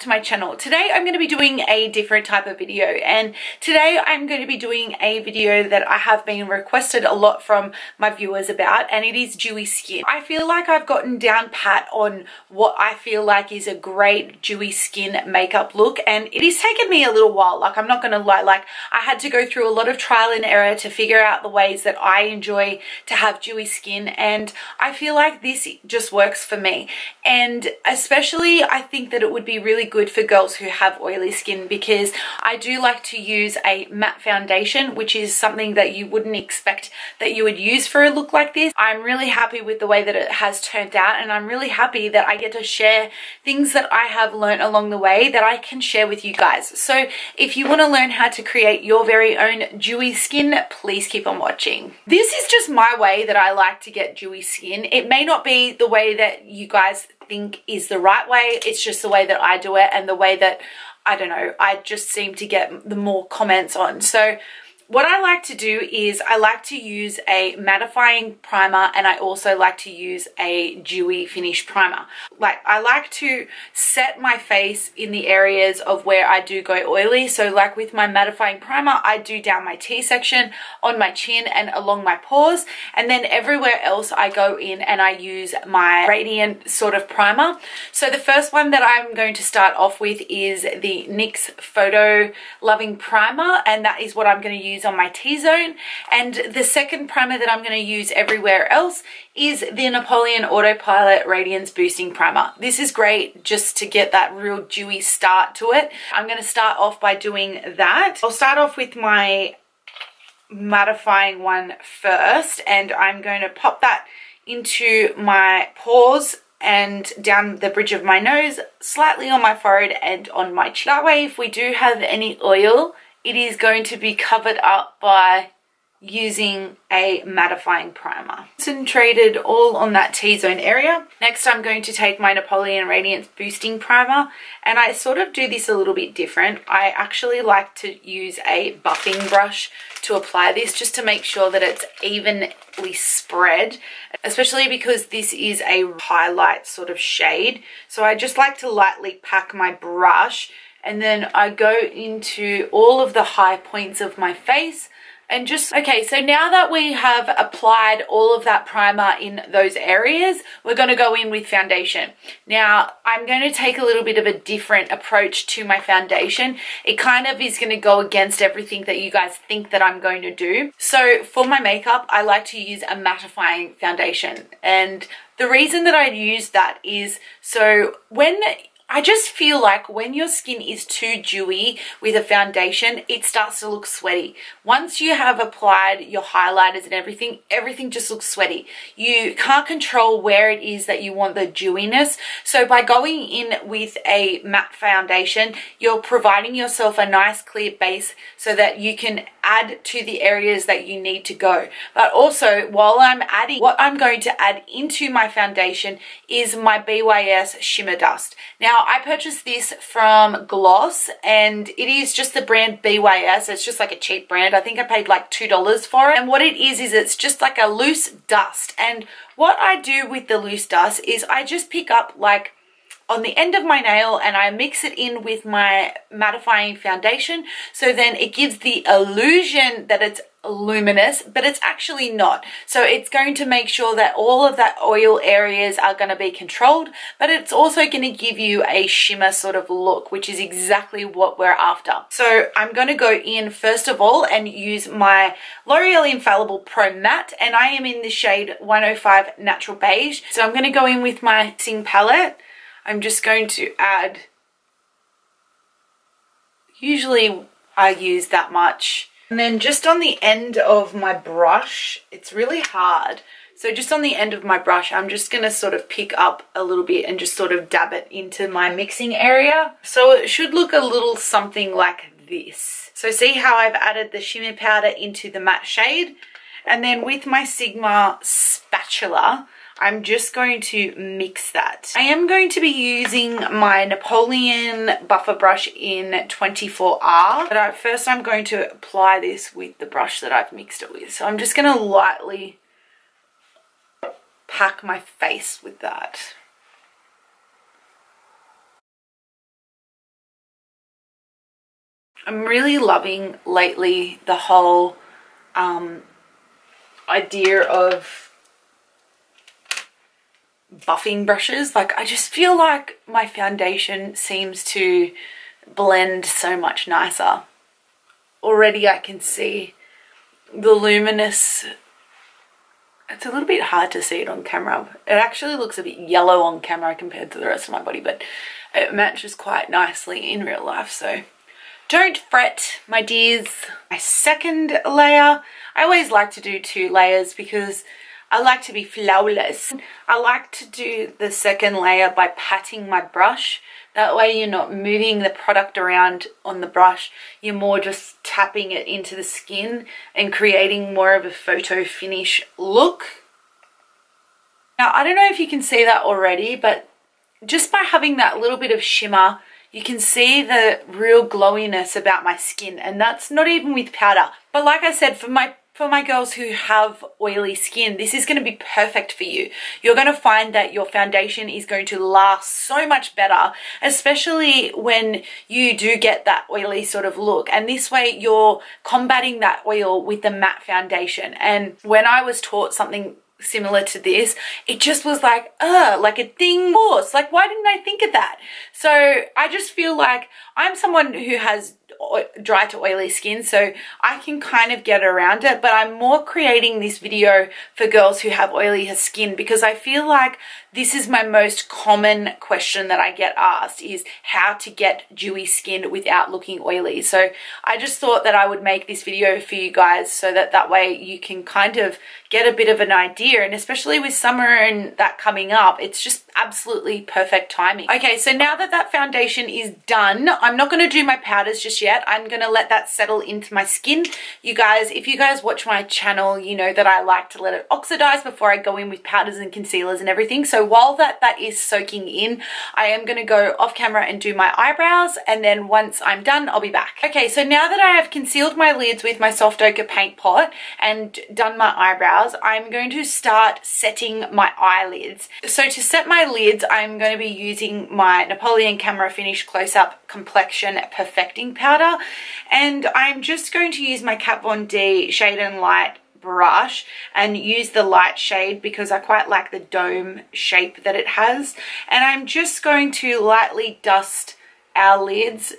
to my channel. Today I'm going to be doing a different type of video, and today I'm going to be doing a video that I have been requested a lot from my viewers about, and it is dewy skin. I feel like I've gotten down pat on what I feel like is a great dewy skin makeup look, and it has taken me a little while. Like, I'm not going to lie, like I had to go through a lot of trial and error to figure out the ways that I enjoy to have dewy skin, and I feel like this just works for me. And especially I think that it would be really good for girls who have oily skin, because I do like to use a matte foundation, which is something that you wouldn't expect that you would use for a look like this. I'm really happy with the way that it has turned out, and I'm really happy that I get to share things that I have learned along the way that I can share with you guys. So if you want to learn how to create your very own dewy skin, please keep on watching. This is just my way that I like to get dewy skin. It may not be the way that you guys think is the right way. It's just the way that I do it, and the way that, I don't know, I just seem to get the more comments on. So what I like to do is I like to use a mattifying primer, and I also like to use a dewy finish primer. Like, I like to set my face in the areas of where I do go oily. So like with my mattifying primer, I do down my T-section, on my chin and along my pores, and then everywhere else I go in and I use my radiant sort of primer. So the first one that I'm going to start off with is the NYX Photo Loving Primer, and that is what I'm going to use on my T-zone. And the second primer that I'm going to use everywhere else is the Napoleon Autopilot Radiance Boosting Primer. This is great just to get that real dewy start to it. I'm going to start off by doing that. I'll start off with my mattifying one first, and I'm going to pop that into my pores and down the bridge of my nose, slightly on my forehead and on my chin. That way, if we do have any oil, it is going to be covered up by using a mattifying primer. Concentrated all on that T-zone area. Next, I'm going to take my Napoleon Radiance Boosting Primer, and I sort of do this a little bit different. I actually like to use a buffing brush to apply this, just to make sure that it's evenly spread, especially because this is a highlight sort of shade. So I just like to lightly pack my brush, and then I go into all of the high points of my face. And just, okay, so now that we have applied all of that primer in those areas, we're going to go in with foundation. Now, I'm going to take a little bit of a different approach to my foundation. It kind of is going to go against everything that you guys think that I'm going to do. So for my makeup, I like to use a mattifying foundation. And the reason that I use that is, so I just feel like when your skin is too dewy with a foundation, it starts to look sweaty. Once you have applied your highlighters and everything just looks sweaty. You can't control where it is that you want the dewiness. So by going in with a matte foundation, you're providing yourself a nice clear base so that you can add to the areas that you need to go. But also, while I'm adding, what I'm going to add into my foundation is my BYS Shimmer Dust. Now, I purchased this from Gloss, and it is just the brand BYS. It's just like a cheap brand. I think I paid like $2 for it. And what it is it's just like a loose dust. And what I do with the loose dust is I just pick up like on the end of my nail, and I mix it in with my mattifying foundation, so then it gives the illusion that it's luminous, but it's actually not. So it's going to make sure that all of that oil areas are going to be controlled, but it's also going to give you a shimmer sort of look, which is exactly what we're after. So I'm going to go in first of all and use my L'Oreal Infallible Pro Matte, and I am in the shade 105 Natural Beige. So I'm going to go in with my mixing palette. I'm just going to add, usually I use that much. And then just on the end of my brush, it's really hard. So just on the end of my brush, I'm just going to sort of pick up a little bit and just sort of dab it into my mixing area. So it should look a little something like this. So see how I've added the shimmer powder into the matte shade? And then with my Sigma spatula, I'm just going to mix that. I am going to be using my Napoleon buffer brush in 24R, but first I'm going to apply this with the brush that I've mixed it with. So I'm just going to lightly pack my face with that. I'm really loving lately the whole idea of buffing brushes. Like, I just feel like my foundation seems to blend so much nicer. Already I can see the luminous. It's a little bit hard to see it on camera. It actually looks a bit yellow on camera compared to the rest of my body, but it matches quite nicely in real life, so don't fret, my dears. My second layer, I always like to do 2 layers because I like to be flawless. I like to do the second layer by patting my brush. That way you're not moving the product around on the brush. You're more just tapping it into the skin and creating more of a photo finish look. Now, I don't know if you can see that already, but just by having that little bit of shimmer, you can see the real glowiness about my skin, and that's not even with powder. But like I said, for my girls who have oily skin, this is going to be perfect for you. You're going to find that your foundation is going to last so much better, especially when you do get that oily sort of look. And this way you're combating that oil with the matte foundation. And when I was taught something similar to this, it just was like a ding horse. Like, why didn't I think of that? So I just feel like I'm someone who has dry to oily skin, so I can kind of get around it, but I'm more creating this video for girls who have oily skin because I feel like this is my most common question that I get asked, is how to get dewy skin without looking oily. So I just thought that I would make this video for you guys so that way you can kind of get a bit of an idea, and especially with summer and that coming up, it's just absolutely perfect timing. Okay, so now that that foundation is done, I'm not going to do my powders just yet. I'm going to let that settle into my skin. You guys, if you guys watch my channel, you know that I like to let it oxidize before I go in with powders and concealers and everything. So while that is soaking in, I am going to go off camera and do my eyebrows, and then once I'm done, I'll be back. Okay, so now that I have concealed my lids with my soft ochre paint pot and done my eyebrows, I'm going to start setting my eyelids. So to set my lids, I'm going to be using my Napoleon Camera Finish Close-Up Complexion Perfecting Powder, and I'm just going to use my Kat Von D Shade and Light brush and use the light shade because I quite like the dome shape that it has, and I'm just going to lightly dust our lids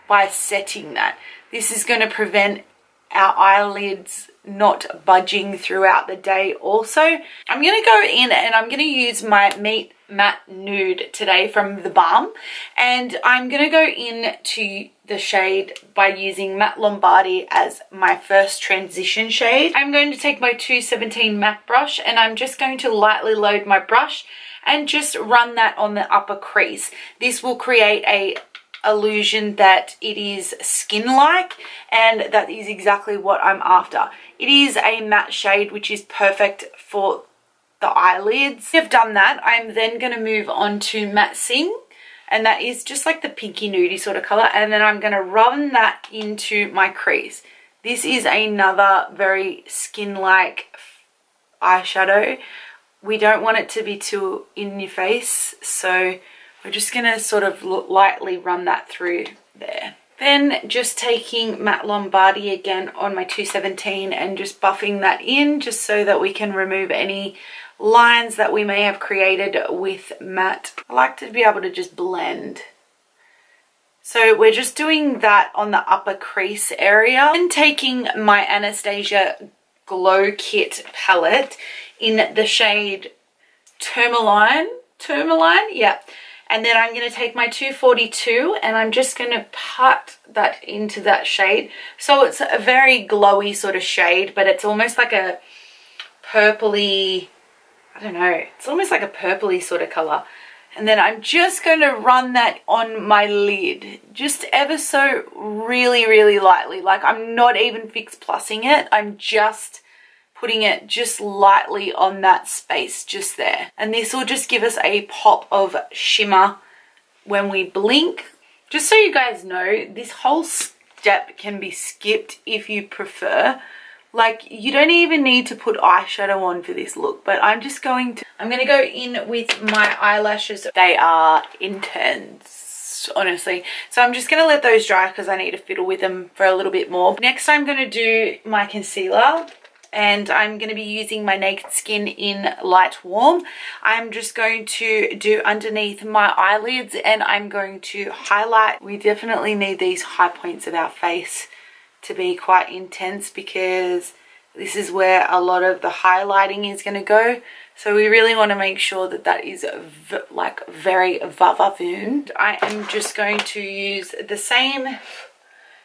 by setting that. This is going to prevent our eyelids not budging throughout the day. Also, I'm going to go in and I'm going to use my Meet Matte Nude today from the BALM, and I'm going to go into the shade by using Matte Lombardy as my first transition shade. I'm going to take my 217 MAC brush and I'm just going to lightly load my brush and just run that on the upper crease. This will create a illusion that it is skin-like, and that is exactly what I'm after. It is a matte shade which is perfect for the eyelids. I've done that. I'm then going to move on to Matte Sing, and that is just like the pinky nudie sort of color, and then I'm going to run that into my crease. This is another very skin-like eyeshadow. We don't want it to be too in your face, so we're just going to sort of lightly run that through there. Then just taking Matte Lombardy again on my 217 and just buffing that in just so that we can remove any lines that we may have created with matte. I like to be able to just blend. So we're just doing that on the upper crease area, and taking my Anastasia Glow Kit palette in the shade Tourmaline, yeah. And then I'm going to take my 242 and I'm just going to pat that into that shade. So it's a very glowy sort of shade, but it's almost like a purpley, I don't know, it's almost like a purpley sort of color. And then I'm just going to run that on my lid, just ever so really, really lightly. Like, I'm not even fix plussing it. I'm just putting it just lightly on that space just there. And this will just give us a pop of shimmer when we blink. Just so you guys know, this whole step can be skipped if you prefer. Like, you don't even need to put eyeshadow on for this look, but I'm going to go in with my eyelashes. They are intense. honestly. So I'm just going to let those dry because I need to fiddle with them for a little bit more. Next I'm going to do my concealer, and I'm going to be using my Naked Skin in Light Warm. I'm just going to do underneath my eyelids, and I'm going to highlight. We definitely need these high points of our face to be quite intense because this is where a lot of the highlighting is going to go. So we really want to make sure that that is like very va-va-voon. I am just going to use the same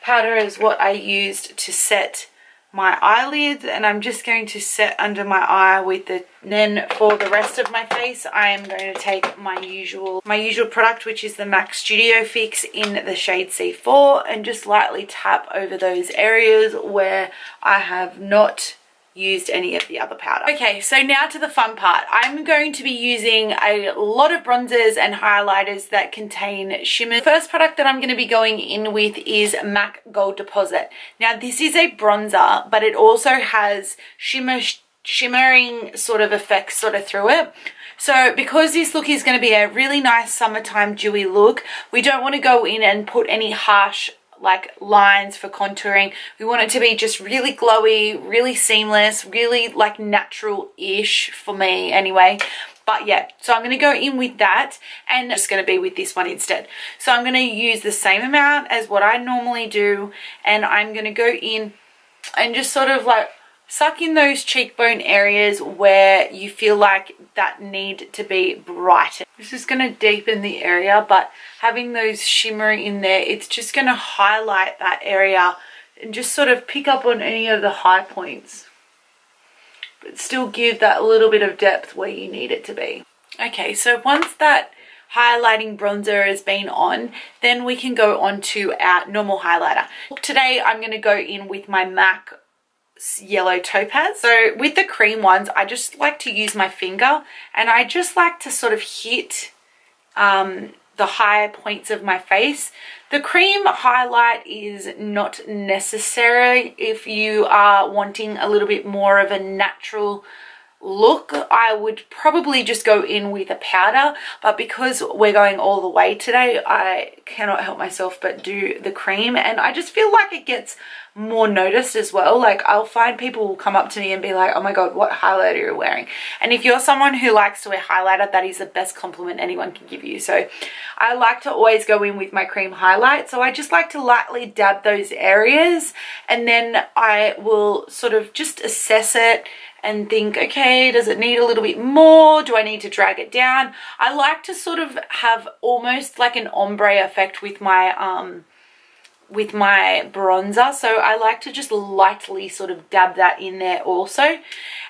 powder as what I used to set my eyelids, and I'm just going to set under my eye with it. Then for the rest of my face, I am going to take my usual product, which is the MAC Studio Fix in the shade C4, and just lightly tap over those areas where I have not used any of the other powder. Okay, so now to the fun part. I'm going to be using a lot of bronzers and highlighters that contain shimmer. The first product that I'm going to be going in with is MAC Gold Deposit. Now this is a bronzer, but it also has shimmering sort of effects sort of through it. So because this look is going to be a really nice summertime dewy look, we don't want to go in and put any harsh like lines for contouring. We want it to be just really glowy, really seamless, really like natural-ish for me anyway. But yeah, so I'm going to go in with that, and just going to be with this one instead. So I'm going to use the same amount as what I normally do, and I'm going to go in and just sort of like suck in those cheekbone areas where you feel like that need to be brighter. This is going to deepen the area, but having those shimmer in there, it's just going to highlight that area and just sort of pick up on any of the high points, but still give that little bit of depth where you need it to be. Okay, so once that highlighting bronzer has been on, then we can go on to our normal highlighter. Today I'm going to go in with my MAC Yellow Topaz. So with the cream ones, I just like to use my finger, and I just like to sort of hit the higher points of my face. The cream highlight is not necessary if you are wanting a little bit more of a natural look. I would probably just go in with a powder, but because we're going all the way today, I cannot help myself but do the cream, and I just feel like it gets more noticed as well. Like I'll find people will come up to me and be like, oh my god, what highlighter you're wearing. And if you're someone who likes to wear highlighter, that is the best compliment anyone can give you. So I like to always go in with my cream highlight. So I just like to lightly dab those areas, and then I will sort of just assess it and think, okay, does it need a little bit more? Do I need to drag it down? I like to sort of have almost like an ombre effect with my bronzer. So I like to just lightly sort of dab that in there also.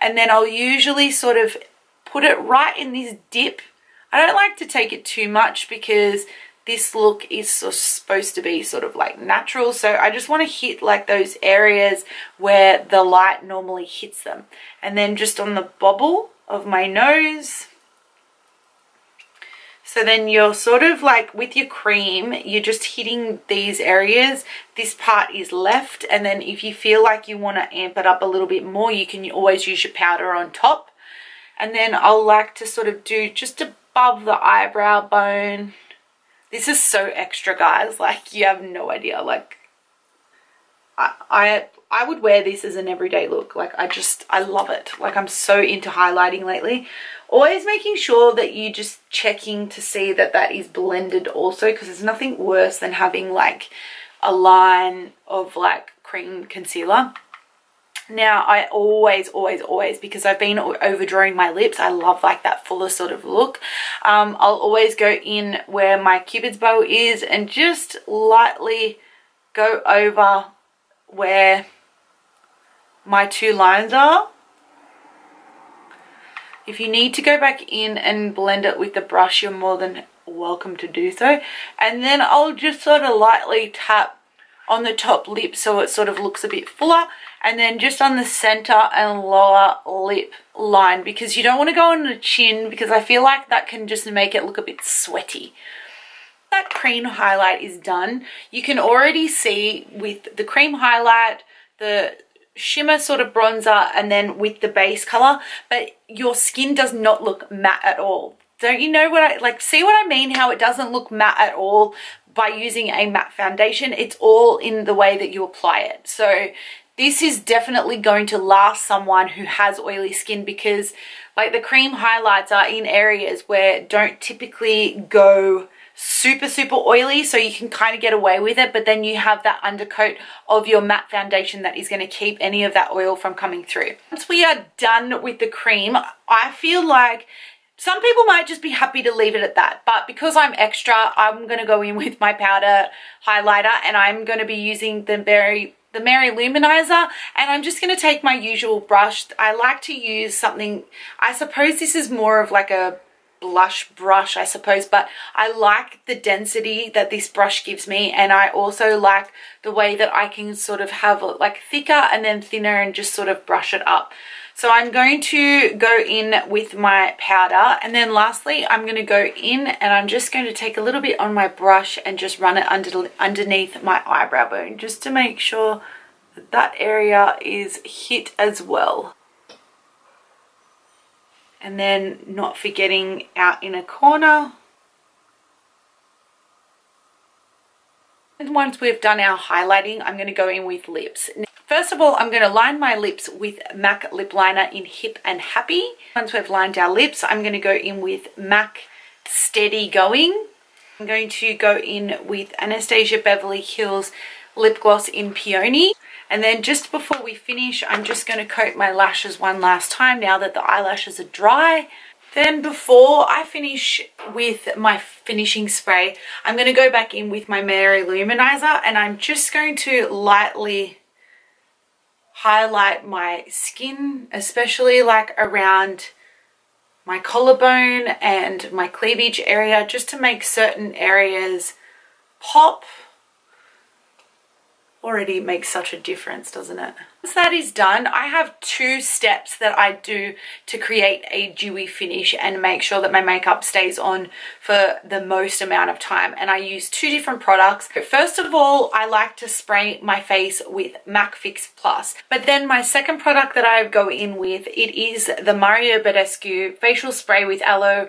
And then I'll usually sort of put it right in this dip. I don't like to take it too much because this look is supposed to be sort of like natural. So I just want to hit like those areas where the light normally hits them. And then just on the bobble of my nose. So then you're sort of like with your cream, you're just hitting these areas. This part is left. And then if you feel like you want to amp it up a little bit more, you can always use your powder on top. And then I'll like to sort of do just above the eyebrow bone. This is so extra, guys, like you have no idea. Like I would wear this as an everyday look. Like I love it. Like I'm so into highlighting lately. Always making sure that you just checking to see that that is blended also, because there's nothing worse than having like a line of like cream concealer. Now I always, because I've been overdrawing my lips, I love like that fuller sort of look. I'll always go in where my Cupid's bow is and just lightly go over where my two lines are. If you need to go back in and blend it with the brush, you're more than welcome to do so. And then I'll just sort of lightly tap on the top lip so it sort of looks a bit fuller, and then just on the center and lower lip line, because you don't want to go on the chin because I feel like that can just make it look a bit sweaty. That cream highlight is done. You can already see with the cream highlight, the shimmer sort of bronzer, and then with the base color, but your skin does not look matte at all. Don't you know what I like? See what I mean? How it doesn't look matte at all by using a matte foundation. It's all in the way that you apply it. So this is definitely going to last someone who has oily skin, because like the cream highlights are in areas where don't typically go super oily, so you can kind of get away with it, but then you have that undercoat of your matte foundation that is going to keep any of that oil from coming through. Once we are done with the cream, I feel like some people might just be happy to leave it at that, but because I'm extra, I'm going to go in with my powder highlighter, and I'm going to be using the Mary Luminizer, and I'm just going to take my usual brush. I like to use something, I suppose this is more of like a blush brush, I suppose, but I like the density that this brush gives me, and I also like the way that I can sort of have like thicker and then thinner and just sort of brush it up. So I'm going to go in with my powder, and then lastly I'm going to go in and I'm just going to take a little bit on my brush and just run it underneath my eyebrow bone, just to make sure that that area is hit as well. And then not forgetting out in a corner. And once we've done our highlighting, I'm going to go in with lips. First of all, I'm going to line my lips with MAC lip liner in Hip and Happy. Once we've lined our lips, I'm going to go in with MAC Steady Going. I'm going to go in with Anastasia Beverly Hills lip gloss in Peony. And then just before we finish, I'm just going to coat my lashes one last time now that the eyelashes are dry. Then before I finish with my finishing spray, I'm going to go back in with my Mary Luminizer, and I'm just going to lightly highlight my skin, especially like around my collarbone and my cleavage area, just to make certain areas pop. Already makes such a difference, doesn't it? Once that is done, I have 2 steps that I do to create a dewy finish and make sure that my makeup stays on for the most amount of time, and I use 2 different products. First of all, I like to spray my face with MAC Fix Plus, but then my second product that I go in with, it is the Mario Badescu facial spray with aloe,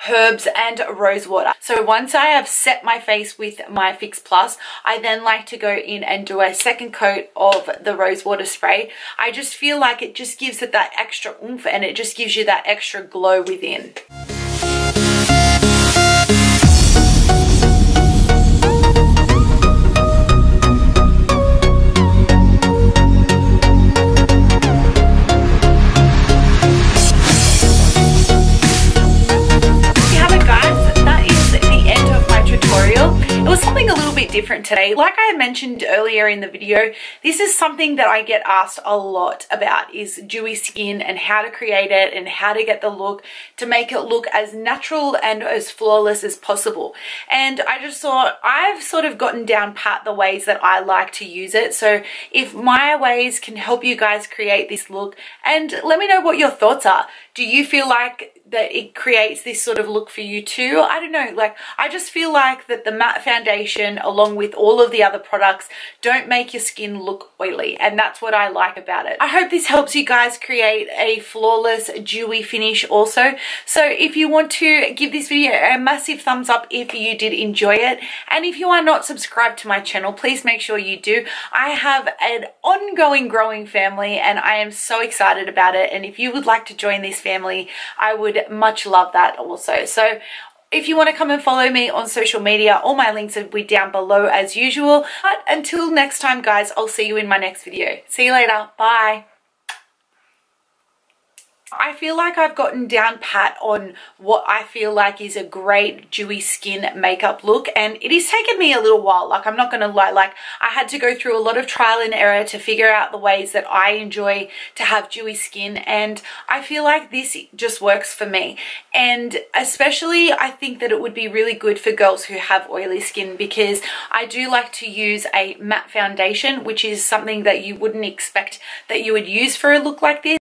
herbs and rose water. So once I have set my face with my Fix Plus, I then like to go in and do a second coat of the rose water spray. I just feel like it just gives it that extra oomph, and it just gives you that extra glow within. It was something a little bit different today. Like I mentioned earlier in the video, this is something that I get asked a lot about, is dewy skin and how to create it and how to get the look to make it look as natural and as flawless as possible. And I just thought, I've sort of gotten down pat the ways that I like to use it. So if my ways can help you guys create this look, and let me know what your thoughts are. Do you feel like that it creates this sort of look for you too? I don't know, like I just feel like that the matte foundation along with all of the other products don't make your skin look oily, and that's what I like about it. I hope this helps you guys create a flawless dewy finish also. So if you want to give this video a massive thumbs up if you did enjoy it, and if you are not subscribed to my channel, please make sure you do. I have an ongoing growing family and I am so excited about it, and if you would like to join this family, I would much love that also. So if you want to come and follow me on social media, all my links will be down below as usual. But until next time guys, I'll see you in my next video. See you later. Bye. I feel like I've gotten down pat on what I feel like is a great dewy skin makeup look, and it has taken me a little while. Like I'm not gonna lie, like I had to go through a lot of trial and error to figure out the ways that I enjoy to have dewy skin, and I feel like this just works for me. And especially I think that it would be really good for girls who have oily skin, because I do like to use a matte foundation, which is something that you wouldn't expect that you would use for a look like this.